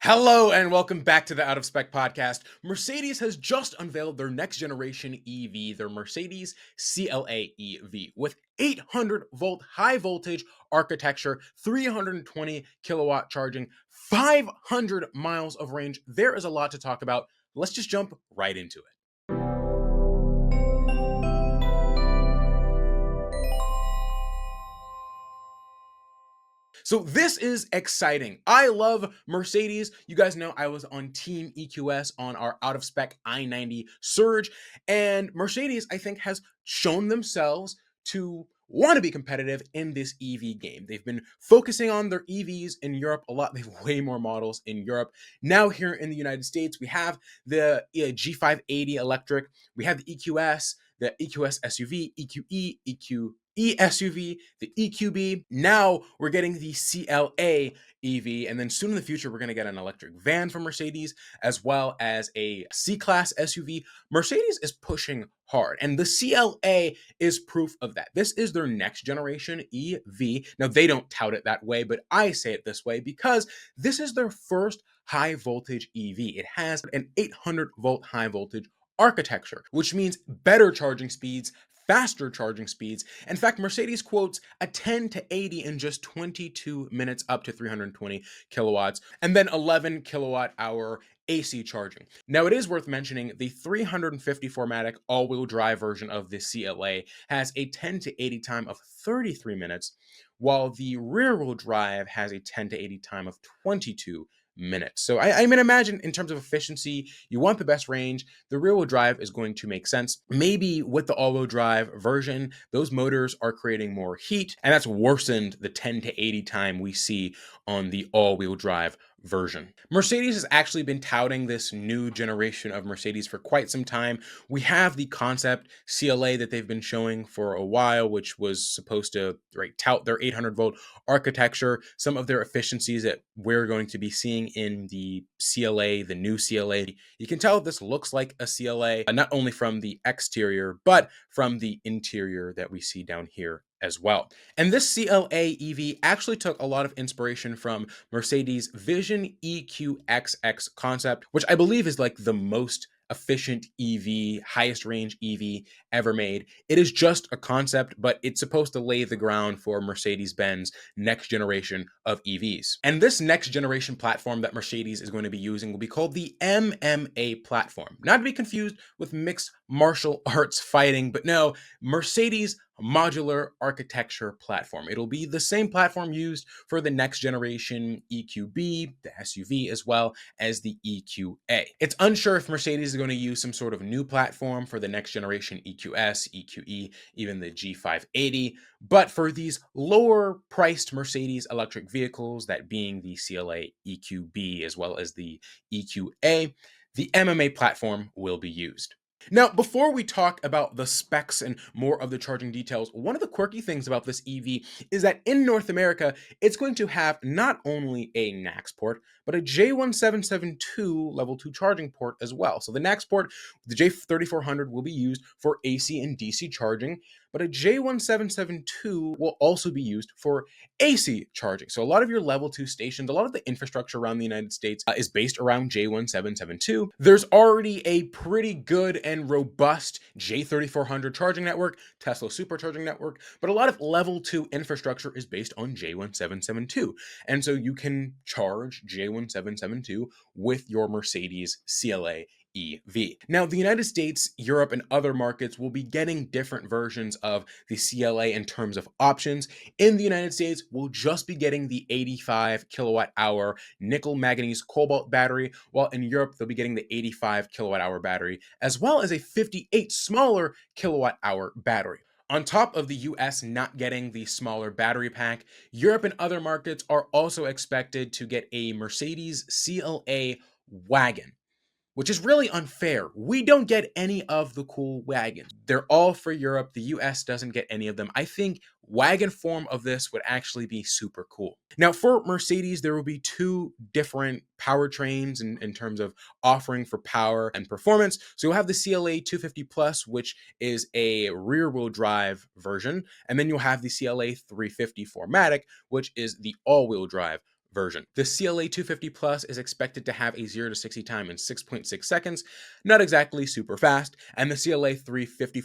Hello and welcome back to the Out of Spec Podcast. Mercedes has just unveiled their next generation EV, their Mercedes CLA EV, with 800 volt high voltage architecture, 320 kilowatt charging, 500 miles of range. There is a lot to talk about. Let's just jump right into it. So this is exciting. I love Mercedes. You guys know I was on Team EQS on our Out of Spec I-90 Surge, and Mercedes, I think, has shown themselves to want to be competitive in this EV game. They've been focusing on their EVs in Europe a lot. They have way more models in Europe. Now here in the United States, we have the G580 electric, we have the EQS, the EQS SUV, EQE, EQE SUV, the EQB. Now we're getting the CLA EV, and then soon in the future, we're going to get an electric van from Mercedes, as well as a C-Class SUV. Mercedes is pushing hard, and the CLA is proof of that. This is their next generation EV. Now, they don't tout it that way, but I say it this way because this is their first high voltage EV. It has an 800 volt high voltage architecture, which means better charging speeds, faster charging speeds. In fact, Mercedes quotes a 10 to 80 in just 22 minutes up to 320 kilowatts, and then 11 kilowatt hour AC charging. Now, it is worth mentioning the 354-matic all-wheel drive version of the CLA has a 10 to 80 time of 33 minutes, while the rear-wheel drive has a 10 to 80 time of 22 minutes. So I mean, imagine in terms of efficiency, you want the best range, the rear-wheel drive is going to make sense. Maybe with the all-wheel drive version, those motors are creating more heat, and that's worsened the 10 to 80 time we see on the all-wheel drive version. Mercedes has actually been touting this new generation of Mercedes for quite some time. We have the concept CLA that they've been showing for a while, which was supposed to tout their 800 volt architecture, some of their efficiencies that we're going to be seeing in the CLA, the new CLA. You can tell this looks like a CLA, not only from the exterior, but from the interior that we see down here as well. And this CLA EV actually took a lot of inspiration from Mercedes Vision EQXX concept, which I believe is like the most efficient EV, highest range EV ever made. It is just a concept, but it's supposed to lay the ground for Mercedes-Benz next generation of EVs. And this next generation platform that Mercedes is going to be using will be called the MMA platform. Not to be confused with mixed martial arts fighting, but no, Mercedes modular architecture platform. It'll be the same platform used for the next generation EQB, the SUV, as well as the EQA. It's unsure if Mercedes is going to use some sort of new platform for the next generation EQS, EQE, even the G580, but for these lower priced Mercedes electric vehicles, that being the CLA EQB as well as the EQA, the MMA platform will be used. Now, before we talk about the specs and more of the charging details, one of the quirky things about this EV is that in North America, it's going to have not only a NACS port, but a J1772 level 2 charging port as well. So the NACS port, the J3400, will be used for AC and DC charging, but a J1772 will also be used for AC charging. So a lot of your level 2 stations, a lot of the infrastructure around the United States is based around J1772. There's already a pretty good and robust J3400 charging network, Tesla supercharging network, but a lot of level 2 infrastructure is based on J1772. And so you can charge J1772 with your Mercedes CLA EV. Now, the United States, Europe, and other markets will be getting different versions of the CLA in terms of options. In the United States, we'll just be getting the 85 kilowatt hour nickel manganese cobalt battery, while in Europe, they'll be getting the 85 kilowatt hour battery, as well as a 58 smaller kilowatt hour battery. On top of the US not getting the smaller battery pack, Europe and other markets are also expected to get a Mercedes CLA wagon, which is really unfair. We don't get any of the cool wagons. They're all for Europe. The US doesn't get any of them. I think wagon form of this would actually be super cool. Now, for Mercedes, there will be two different powertrains in terms of offering for power and performance. So you'll have the CLA 250 Plus, which is a rear-wheel drive version, and then you'll have the CLA 350 4MATIC, which is the all-wheel drive version. The CLA 250 Plus is expected to have a 0 to 60 time in 6.6 seconds, not exactly super fast, and the CLA 350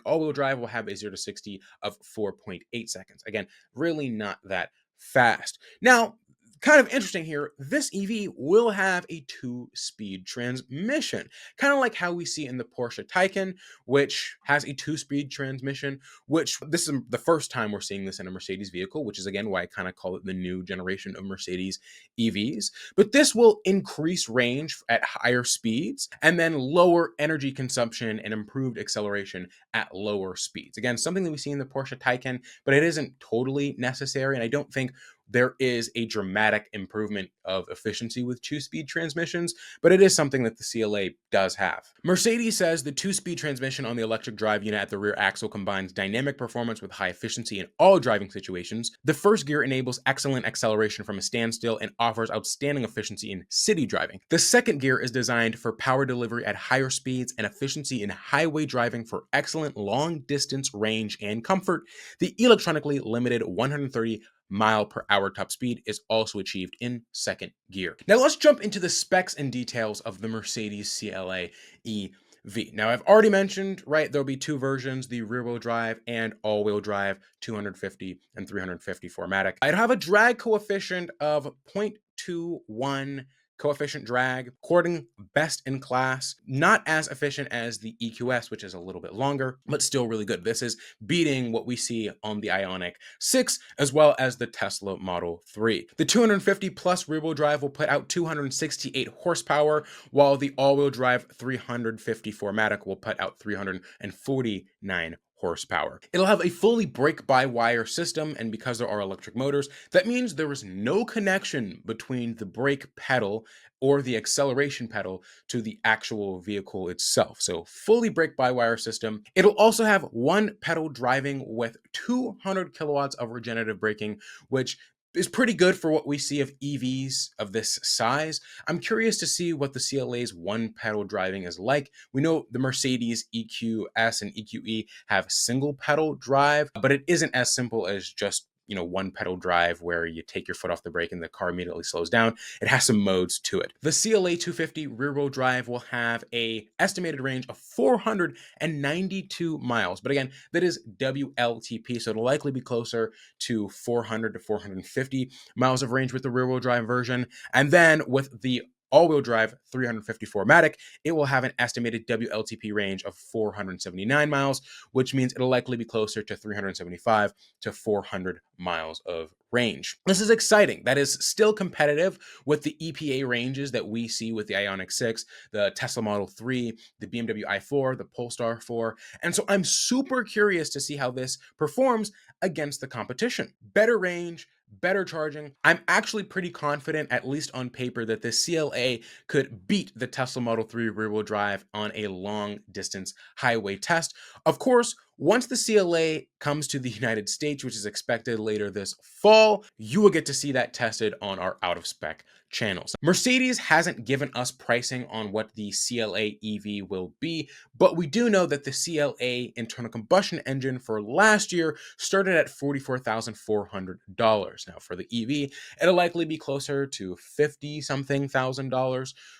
all-wheel drive will have a 0 to 60 of 4.8 seconds. Again, really not that fast. Now, kind of interesting here, this EV will have a 2-speed transmission, kind of like how we see in the Porsche Taycan, which has a 2-speed transmission, which this is the first time we're seeing this in a Mercedes vehicle, which is again why I kind of call it the new generation of Mercedes EVs. But this will increase range at higher speeds and then lower energy consumption and improved acceleration at lower speeds. Again, something that we see in the Porsche Taycan, but it isn't totally necessary, and I don't think there is a dramatic improvement of efficiency with 2-speed transmissions, but it is something that the CLA does have. Mercedes says the 2-speed transmission on the electric drive unit at the rear axle combines dynamic performance with high efficiency in all driving situations. The first gear enables excellent acceleration from a standstill and offers outstanding efficiency in city driving. The second gear is designed for power delivery at higher speeds and efficiency in highway driving for excellent long-distance range and comfort. The electronically limited 130 mile per hour top speed is also achieved in second gear. Now let's jump into the specs and details of the Mercedes CLA EV. Now I've already mentioned, right, there'll be two versions, the rear-wheel drive and all-wheel drive, 250 and 350 4MATIC. I'd have a drag coefficient of 0.21 coefficient drag, according best in class, not as efficient as the EQS, which is a little bit longer, but still really good. This is beating what we see on the Ioniq 6, as well as the Tesla Model 3. The 250 plus rear-wheel drive will put out 268 horsepower, while the all-wheel drive 350 4MATIC will put out 349 horsepower. It'll have a fully brake-by-wire system, and because there are electric motors, that means there is no connection between the brake pedal or the acceleration pedal to the actual vehicle itself. So fully brake-by-wire system. It'll also have one pedal driving with 200 kilowatts of regenerative braking, which is pretty good for what we see of EVs of this size. I'm curious to see what the CLA's one pedal driving is like. We know the Mercedes EQS and EQE have single pedal drive, but it isn't as simple as just one pedal drive where you take your foot off the brake and the car immediately slows down. It has some modes to it. The CLA 250 rear-wheel drive will have a estimated range of 492 miles. But again, that is WLTP, so it'll likely be closer to 400 to 450 miles of range with the rear-wheel drive version. And then with the all-wheel drive 350 4MATIC, it will have an estimated WLTP range of 479 miles, which means it'll likely be closer to 375 to 400 miles of range. This is exciting. That is still competitive with the EPA ranges that we see with the Ioniq 6, the Tesla Model 3, the BMW i4, the Polestar 4. And so I'm super curious to see how this performs against the competition. Better range, better charging. I'm actually pretty confident, at least on paper, that the CLA could beat the Tesla Model 3 rear-wheel drive on a long-distance highway test. Of course, once the CLA comes to the United States, which is expected later this fall, you will get to see that tested on our Out of Spec channels. Mercedes hasn't given us pricing on what the CLA EV will be, but we do know that the CLA internal combustion engine for last year started at $44,400. Now for the EV, it'll likely be closer to $50-something thousand.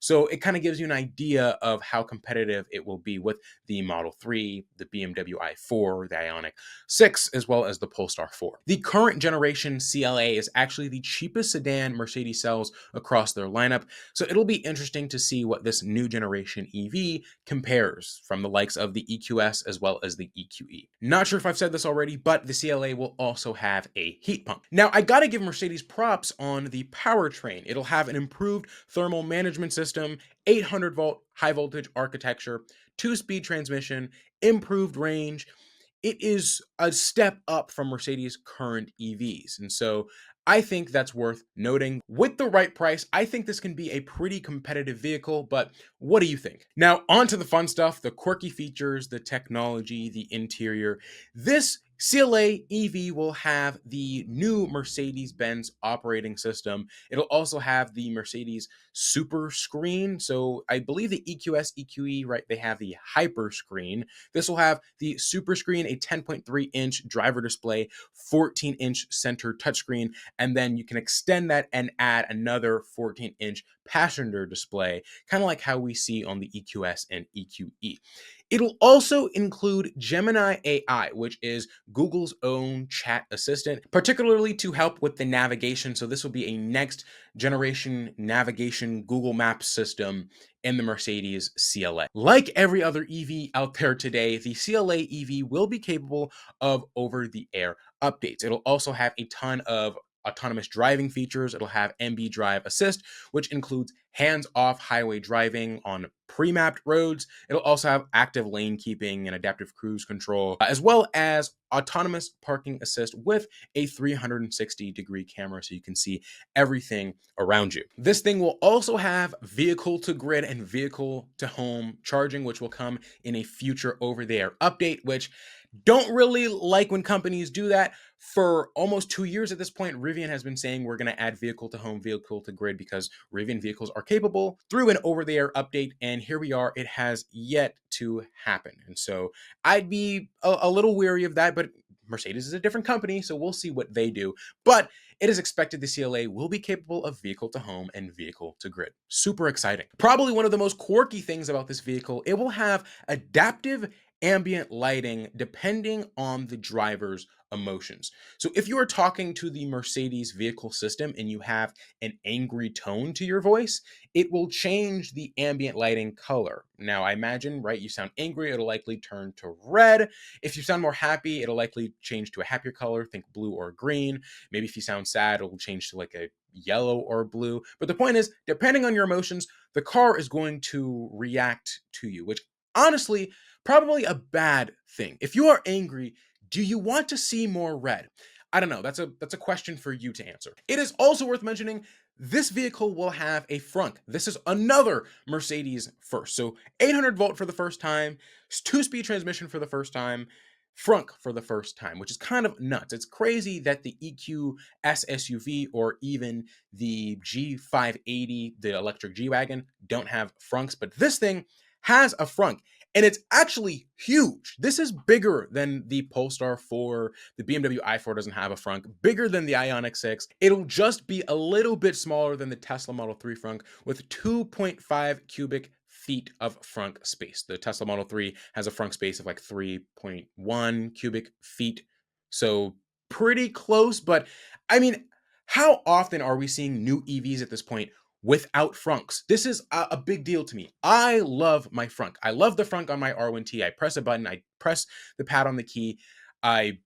So it kind of gives you an idea of how competitive it will be with the Model 3, the BMW i4, the Ioniq 6, as well as the Polestar 4. The current generation CLA is actually the cheapest sedan Mercedes sells across their lineup, so it'll be interesting to see what this new generation EV compares from the likes of the EQS as well as the EQE. Not sure if I've said this already, but the CLA will also have a heat pump. Now, I gotta give Mercedes props on the powertrain. It'll have an improved thermal management system, 800 volt high voltage architecture, 2-speed transmission, improved range. It is a step up from Mercedes' current EVs. And so I think that's worth noting. With the right price, I think this can be a pretty competitive vehicle, but what do you think? Now, on to the fun stuff, the quirky features, the technology, the interior. This CLA EV will have the new Mercedes-Benz operating system. It'll also have the Mercedes Super Screen. So I believe the EQS, EQE, right? They have the Hyper Screen. This will have the Super Screen, a 10.3-inch driver display, 14-inch center touchscreen, and then you can extend that and add another 14-inch passenger display, kind of like how we see on the EQS and EQE. It'll also include Gemini AI, which is Google's own chat assistant, particularly to help with the navigation. So this will be a next generation navigation Google Maps system in the Mercedes CLA. Like every other EV out there today, the CLA EV will be capable of over-the-air updates. It'll also have a ton of autonomous driving features. It'll have MB Drive Assist, which includes hands-off highway driving on pre-mapped roads. It'll also have active lane keeping and adaptive cruise control, as well as autonomous parking assist with a 360-degree camera so you can see everything around you. This thing will also have vehicle-to-grid and vehicle-to-home charging, which will come in a future over-the-air update, which don't really like when companies do that. For almost 2 years at this point, Rivian has been saying we're going to add vehicle to home, vehicle to grid because Rivian vehicles are capable through an over-the-air update. And here we are. It has yet to happen. And so I'd be a little weary of that, but Mercedes is a different company, so we'll see what they do. But it is expected the CLA will be capable of vehicle to home and vehicle to grid. Super exciting. Probably one of the most quirky things about this vehicle, it will have adaptive ambient lighting depending on the driver's emotions. So if you are talking to the Mercedes vehicle system and you have an angry tone to your voice, it will change the ambient lighting color. Now, I imagine, right, you sound angry, it'll likely turn to red. If you sound more happy, it'll likely change to a happier color, think blue or green. Maybe if you sound sad, it'll change to like a yellow or blue. But the point is, depending on your emotions, the car is going to react to you, which honestly, probably a bad thing. If you are angry, do you want to see more red? I don't know. That's a question for you to answer. It is also worth mentioning this vehicle will have a Frunk. This is another Mercedes first. So 800 volt for the first time, 2-speed transmission for the first time, Frunk for the first time, which is kind of nuts. It's crazy that the EQS SUV or even the G580, the electric G-Wagon, don't have Frunks, but this thing has a Frunk. And it's actually huge. This is bigger than the Polestar 4. The BMW i4 doesn't have a Frunk. Bigger than the Ioniq 6. It'll just be a little bit smaller than the Tesla Model 3 Frunk with 2.5 cubic feet of Frunk space. The Tesla Model 3 has a Frunk space of like 3.1 cubic feet. So pretty close, but I mean, how often are we seeing new EVs at this point without Frunks? This is a big deal to me. I love my Frunk. I love the Frunk on my R1T. I press a button, I press the pad on the key, I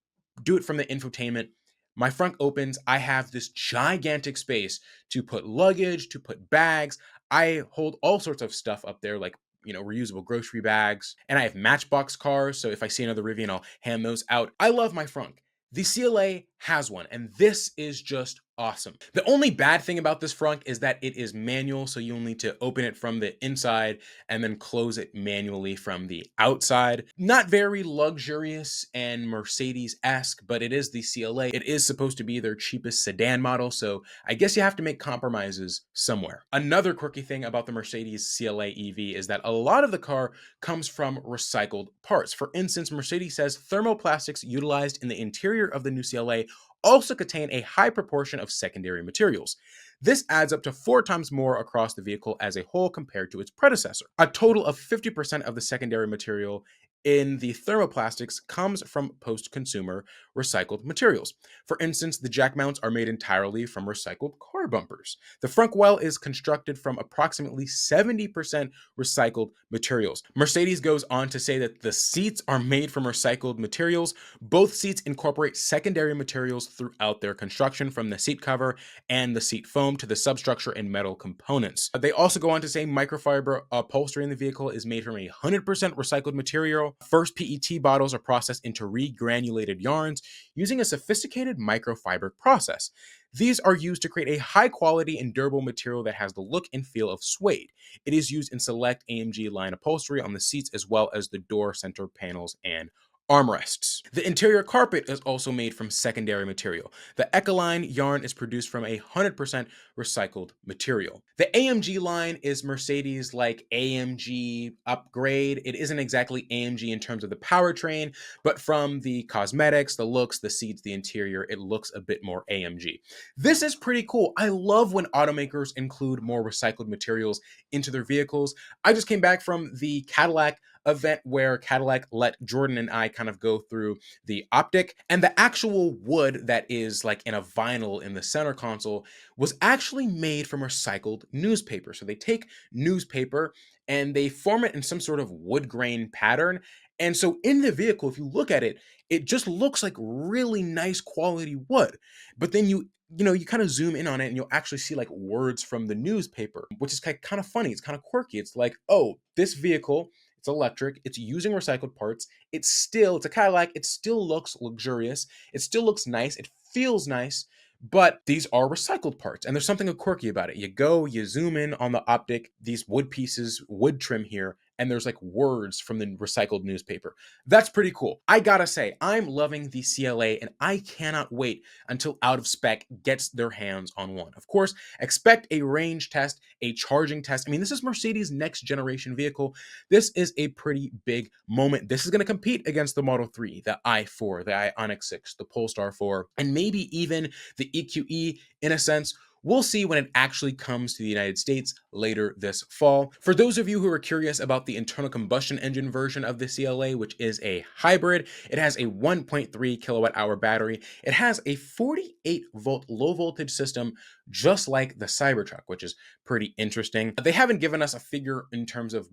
do it from the infotainment. My Frunk opens. I have this gigantic space to put luggage, to put bags. I hold all sorts of stuff up there, like reusable grocery bags. And I have Matchbox cars, so if I see another Rivian, I'll hand those out. I love my Frunk. The CLA has one, and this is just awesome. The only bad thing about this Frunk is that it is manual, so you'll need to open it from the inside and then close it manually from the outside. Not very luxurious and Mercedes-esque, but it is the CLA. It is supposed to be their cheapest sedan model, so I guess you have to make compromises somewhere. Another quirky thing about the Mercedes CLA EV is that a lot of the car comes from recycled parts. For instance, Mercedes says thermoplastics utilized in the interior of the new CLA also contain a high proportion of secondary materials. This adds up to 4 times more across the vehicle as a whole compared to its predecessor. A total of 50% of the secondary material in the thermoplastics comes from post-consumer recycled materials. For instance, the jack mounts are made entirely from recycled car bumpers. The front well is constructed from approximately 70% recycled materials. Mercedes goes on to say that the seats are made from recycled materials. Both seats incorporate secondary materials throughout their construction, from the seat cover and the seat foam to the substructure and metal components. They also go on to say microfiber upholstery in the vehicle is made from 100% recycled material. First PET bottles are processed into regranulated yarns using a sophisticated microfiber process. These are used to create a high quality and durable material that has the look and feel of suede. It is used in select AMG line upholstery on the seats as well as the door center panels and armrests. The interior carpet is also made from secondary material. The Ecoline yarn is produced from 100% recycled material. The AMG line is Mercedes like AMG upgrade. It isn't exactly AMG in terms of the powertrain, but from the cosmetics, the looks, the seats, the interior, it looks a bit more AMG. This is pretty cool. I love when automakers include more recycled materials into their vehicles. I just came back from the Cadillac event where Cadillac let Jordan and I kind of go through the optic, and the actual wood that is like in a vinyl in the center console was actually made from recycled newspaper. So they take newspaper and they form it in some sort of wood grain pattern. And so in the vehicle, if you look at it, it just looks like really nice quality wood. But then you kind of zoom in on it and you'll actually see like words from the newspaper, which is kind of funny. It's kind of quirky. It's like, oh, this vehicle, it's electric, it's using recycled parts. It's a Cadillac. It still looks luxurious. It still looks nice. It feels nice, but these are recycled parts. And there's something quirky about it. You zoom in on the optic, these wood pieces, wood trim here, and there's like words from the recycled newspaper. That's pretty cool. I gotta say, I'm loving the CLA and I cannot wait until Out of Spec gets their hands on one. Of course, expect a range test, a charging test. I mean, this is Mercedes' next generation vehicle. This is a pretty big moment. This is gonna compete against the Model 3, the i4, the Ioniq 6, the Polestar 4, and maybe even the EQE in a sense. We'll see when it actually comes to the United States later this fall. For those of you who are curious about the internal combustion engine version of the CLA, which is a hybrid, it has a 1.3 kilowatt hour battery. It has a 48 volt low voltage system, just like the Cybertruck, which is pretty interesting. They haven't given us a figure in terms of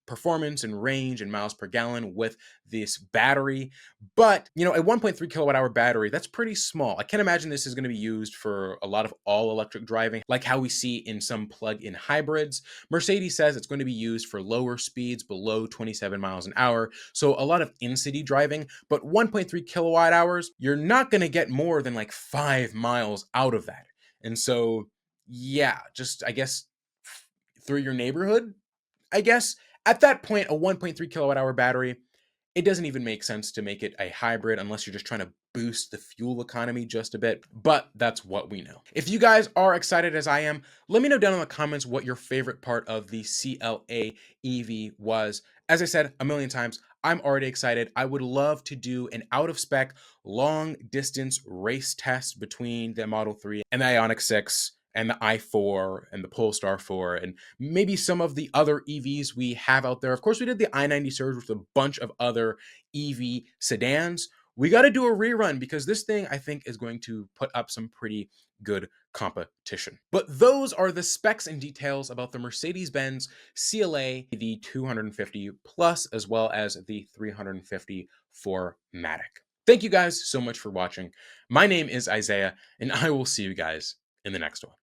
performance and range and miles per gallon with this battery, but a 1.3 kilowatt hour battery, that's pretty small. I can't imagine this is going to be used for a lot of all electric driving, like how we see in some plug-in hybrids. Mercedes says it's going to be used for lower speeds below 27 miles an hour, so a lot of in-city driving, but 1.3 kilowatt hours, you're not going to get more than like 5 miles out of that. And so, yeah, just, I guess, through your neighborhood, I guess. At that point, a 1.3 kilowatt hour battery, it doesn't even make sense to make it a hybrid unless you're just trying to boost the fuel economy just a bit, but that's what we know. If you guys are excited as I am, let me know down in the comments what your favorite part of the CLA EV was. As I said a million times, I'm already excited. I would love to do an out of spec long distance race test between the Model 3 and the Ioniq 6 and the i4 and the Polestar 4 and maybe some of the other EVs we have out there. Of course, we did the i90 Surge with a bunch of other EV sedans. We got to do a rerun because this thing, I think, is going to put up some pretty good competition. But those are the specs and details about the Mercedes-Benz CLA, the 250 Plus, as well as the 350 4MATIC. Thank you guys so much for watching. My name is Isaiah, and I will see you guys in the next one.